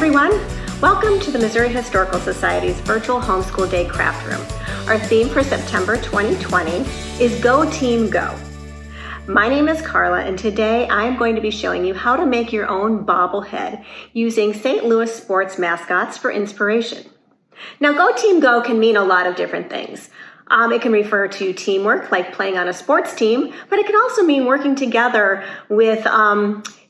everyone. Welcome to the Missouri Historical Society's virtual homeschool day craft room. Our theme for September 2020 is Go Team Go. My name is Carla, and today I am going to be showing you how to make your own bobblehead using St. Louis sports mascots for inspiration. Now, Go Team Go can mean a lot of different things. It can refer to teamwork, like playing on a sports team, but it can also mean working together with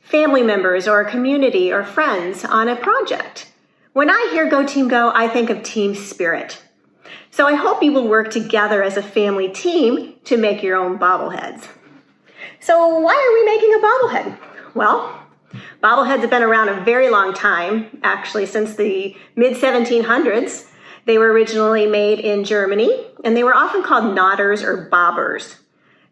family members or a community or friends on a project. When I hear Go Team Go, I think of team spirit. So I hope you will work together as a family team to make your own bobbleheads. So why are we making a bobblehead? Well, bobbleheads have been around a very long time, actually since the mid-1700s. They were originally made in Germany, and they were often called knotters or bobbers.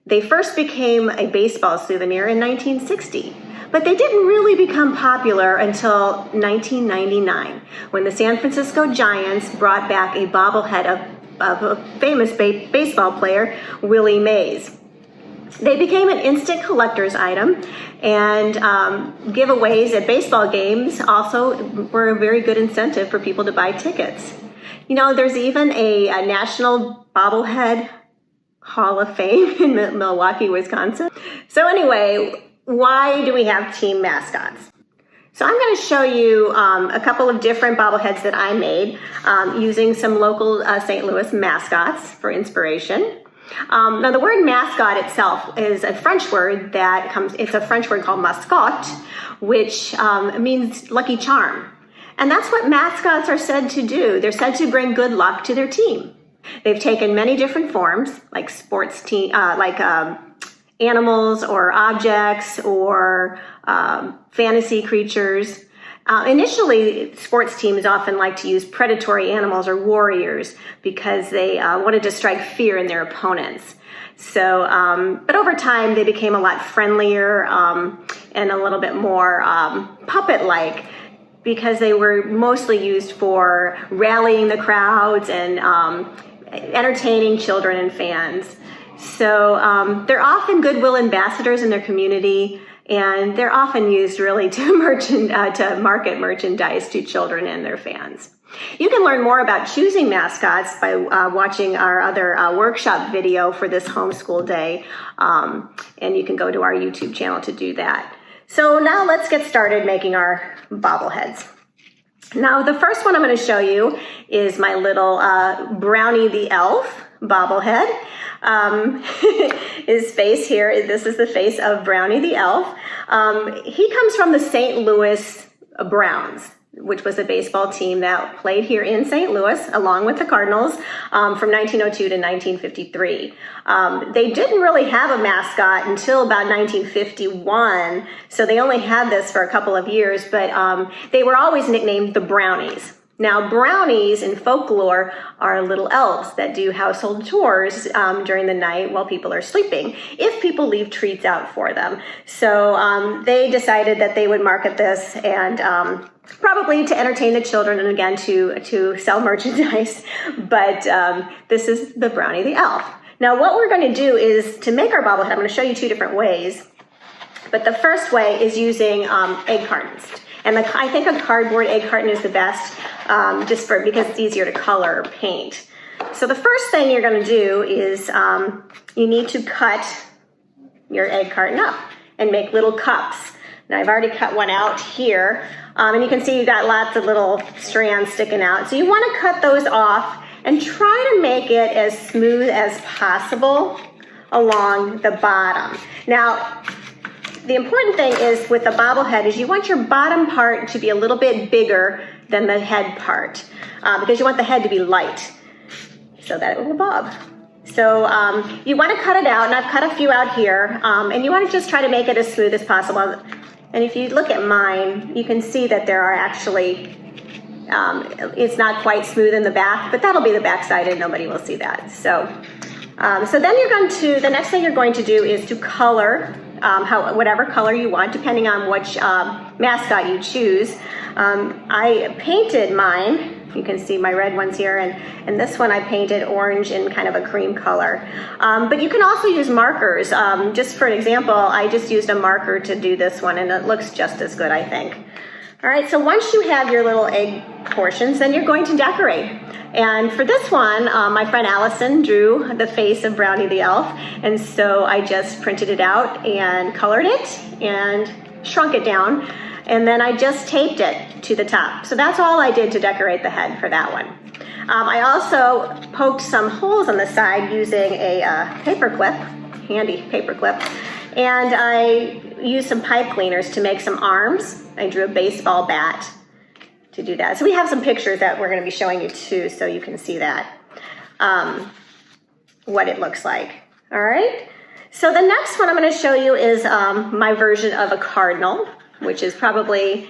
They first became a baseball souvenir in 1960. But they didn't really become popular until 1999, when the San Francisco Giants brought back a bobblehead of a famous baseball player, Willie Mays. They became an instant collector's item, and giveaways at baseball games also were a very good incentive for people to buy tickets. You know, there's even a National Bobblehead Hall of Fame in Milwaukee, Wisconsin. So anyway, why do we have team mascots? So I'm going to show you a couple of different bobbleheads that I made using some local St. Louis mascots for inspiration. Now the word mascot itself is a French word it's a French word called mascotte, which means lucky charm. And that's what mascots are said to do. They're said to bring good luck to their team. They've taken many different forms, like sports team, animals or objects or fantasy creatures. Initially, sports teams often like to use predatory animals or warriors because they wanted to strike fear in their opponents. So, but over time, they became a lot friendlier and a little bit more puppet-like because they were mostly used for rallying the crowds and entertaining children and fans. So they're often goodwill ambassadors in their community, and they're often used really to market merchandise to children and their fans. You can learn more about choosing mascots by watching our other workshop video for this homeschool day, and you can go to our YouTube channel to do that. So now let's get started making our bobbleheads. Now the first one I'm going to show you is my little Brownie the Elf bobblehead. His face here, this is the face of Brownie the Elf. He comes from the St. Louis Browns, which was a baseball team that played here in St. Louis along with the Cardinals from 1902 to 1953. They didn't really have a mascot until about 1951, so they only had this for a couple of years, but they were always nicknamed the Brownies. Now, brownies in folklore are little elves that do household chores during the night while people are sleeping, if people leave treats out for them. So they decided that they would market this and probably to entertain the children and again to sell merchandise. But this is the Brownie the Elf. Now, what we're going to do is to make our bobblehead, I'm going to show you two different ways. But the first way is using egg cartons. And I think a cardboard egg carton is the best because it's easier to color or paint. So the first thing you're going to do is you need to cut your egg carton up and make little cups. Now I've already cut one out here, and you can see you've got lots of little strands sticking out. So you want to cut those off and try to make it as smooth as possible along the bottom. Now, the important thing is with the bobblehead is you want your bottom part to be a little bit bigger than the head part because you want the head to be light so that it will bob. So you want to cut it out, and I've cut a few out here, and you want to just try to make it as smooth as possible. And if you look at mine, you can see that there are actually, it's not quite smooth in the back, but that'll be the back side and nobody will see that. So then the next thing you're going to do is to color whatever color you want, depending on which mascot you choose. I painted mine. You can see my red ones here, and this one I painted orange in kind of a cream color. But you can also use markers. Just for an example, I just used a marker to do this one, and it looks just as good, I think. All right, so once you have your little egg portions, then you're going to decorate. And for this one, my friend Allison drew the face of Brownie the elf, and so I just printed it out and colored it and shrunk it down, and then I just taped it to the top. So that's all I did to decorate the head for that one. I also poked some holes on the side using a paper clip, handy paper clip, and I used some pipe cleaners to make some arms. I drew a baseball bat to do that. So we have some pictures that we're going to be showing you too, so you can see that, what it looks like. All right. So the next one I'm going to show you is my version of a cardinal, which is probably,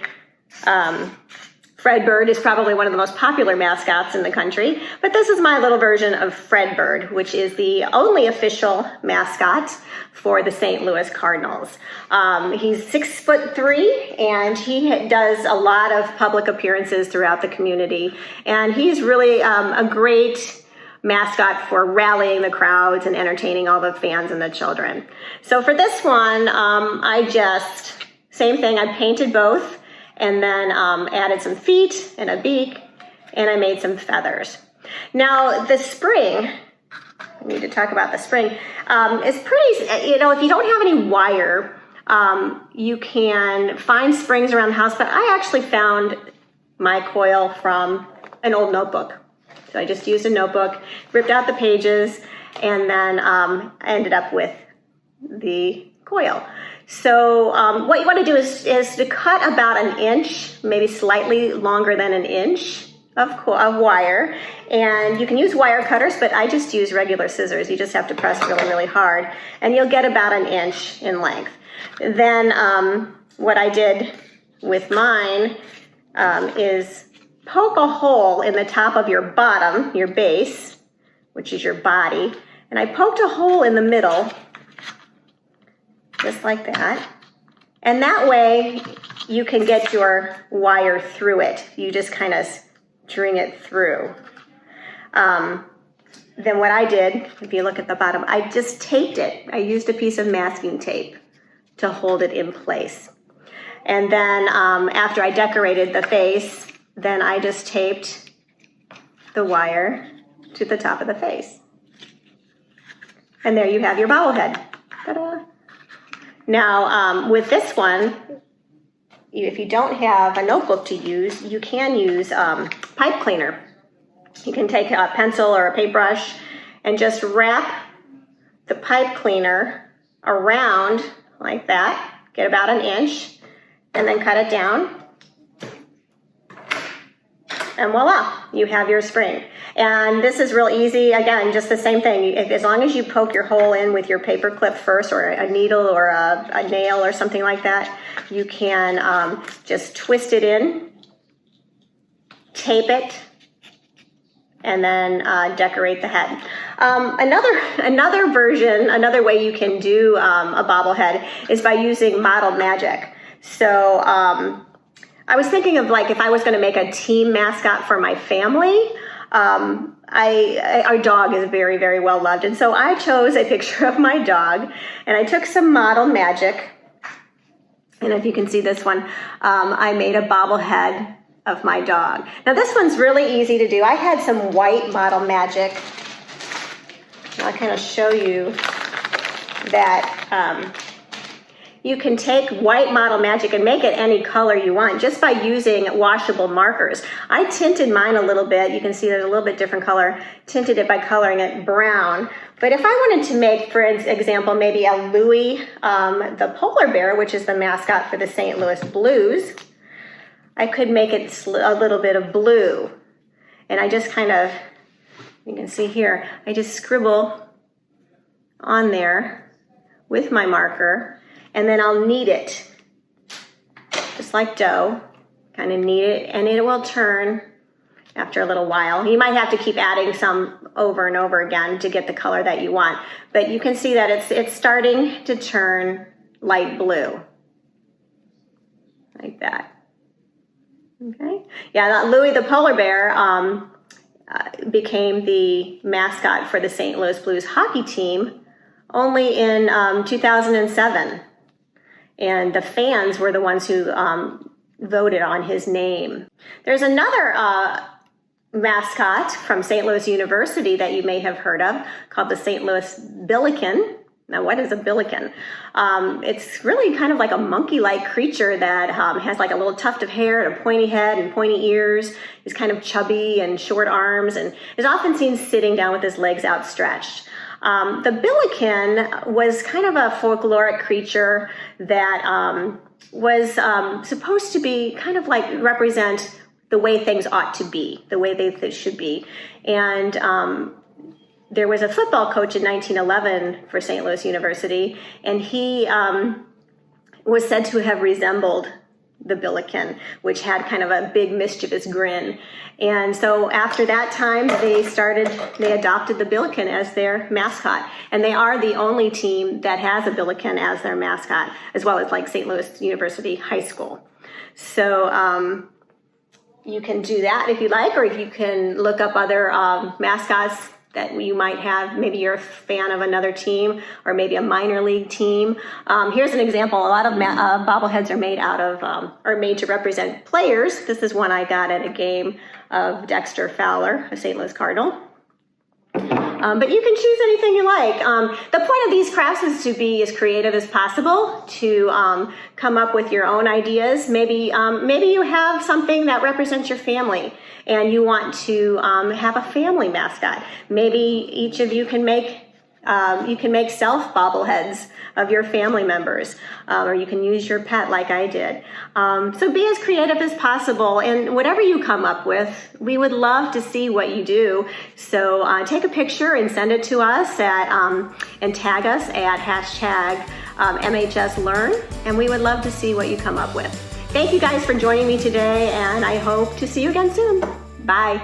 Fredbird is probably one of the most popular mascots in the country, but this is my little version of Fredbird, which is the only official mascot for the St. Louis Cardinals. He's 6'3", and he does a lot of public appearances throughout the community, and he's really a great mascot for rallying the crowds and entertaining all the fans and the children. So for this one, same thing, I painted both, and then added some feet and a beak, and I made some feathers. Now the spring, I need to talk about the spring, is pretty, if you don't have any wire, you can find springs around the house, but I actually found my coil from an old notebook. So I just used a notebook, ripped out the pages, and then I ended up with the coil. So what you want to do is to cut about an inch, maybe slightly longer than an inch of wire. And you can use wire cutters, but I just use regular scissors. You just have to press really, really hard, and you'll get about an inch in length. Then what I did with mine is poke a hole in the top of your bottom, your base, which is your body. And I poked a hole in the middle, just like that. And that way you can get your wire through it. You just kind of string it through. Then what I did, if you look at the bottom, I just taped it. I used a piece of masking tape to hold it in place. And then after I decorated the face, then I just taped the wire to the top of the face. And there you have your bobblehead. Ta-da! Now, with this one, if you don't have a notebook to use, you can use pipe cleaner. You can take a pencil or a paintbrush and just wrap the pipe cleaner around like that, get about an inch, and then cut it down. And voila, you have your spring. And this is real easy. Again, just the same thing. As long as you poke your hole in with your paper clip first, or a needle or a nail or something like that, you can just twist it in, tape it, and then decorate the head. Another way you can do a bobblehead is by using Model Magic. So I was thinking of, like, if I was going to make a team mascot for my family. Our dog is very, very well loved, and so I chose a picture of my dog, and I took some Model Magic, and if you can see this one, I made a bobblehead of my dog. Now this one's really easy to do. I had some white Model Magic. I'll kind of show you that you can take white Model Magic and make it any color you want just by using washable markers. I tinted mine a little bit. You can see there's a little bit different color. Tinted it by coloring it brown. But if I wanted to make, for example, maybe a Louie, the polar bear, which is the mascot for the St. Louis Blues, I could make it a little bit of blue. And I just kind of, you can see here, I just scribble on there with my marker. And then I'll knead it, just like dough, kind of knead it, and it will turn after a little while. You might have to keep adding some over and over again to get the color that you want, but you can see that it's starting to turn light blue, like that. Okay, yeah, Louie the polar bear became the mascot for the St. Louis Blues hockey team only in 2007. And the fans were the ones who voted on his name. There's another mascot from St. Louis University that you may have heard of called the St. Louis Billiken. Now, what is a billiken? It's really kind of like a monkey-like creature that has like a little tuft of hair and a pointy head and pointy ears. He's kind of chubby and short arms and is often seen sitting down with his legs outstretched. The billiken was kind of a folkloric creature that was supposed to be kind of like represent the way things ought to be, the way they should be. And there was a football coach in 1911 for St. Louis University, and he was said to have resembled the billiken, which had kind of a big mischievous grin. And so after that time, they adopted the billiken as their mascot. And they are the only team that has a billiken as their mascot, as well as like St. Louis University High School. So you can do that if you like, or if you can look up other mascots that you might have. Maybe you're a fan of another team, or maybe a minor league team. Here's an example. A lot of bobbleheads are made are made to represent players. This is one I got at a game of Dexter Fowler, a St. Louis Cardinal. But you can choose anything you like. The point of these crafts is to be as creative as possible, to come up with your own ideas. Maybe you have something that represents your family and you want to have a family mascot. Maybe each of you can make self bobbleheads of your family members, or you can use your pet like I did. So be as creative as possible, and whatever you come up with, we would love to see what you do. So take a picture and send it to us and tag us at #MHSLearn, and we would love to see what you come up with. Thank you guys for joining me today, and I hope to see you again soon. Bye.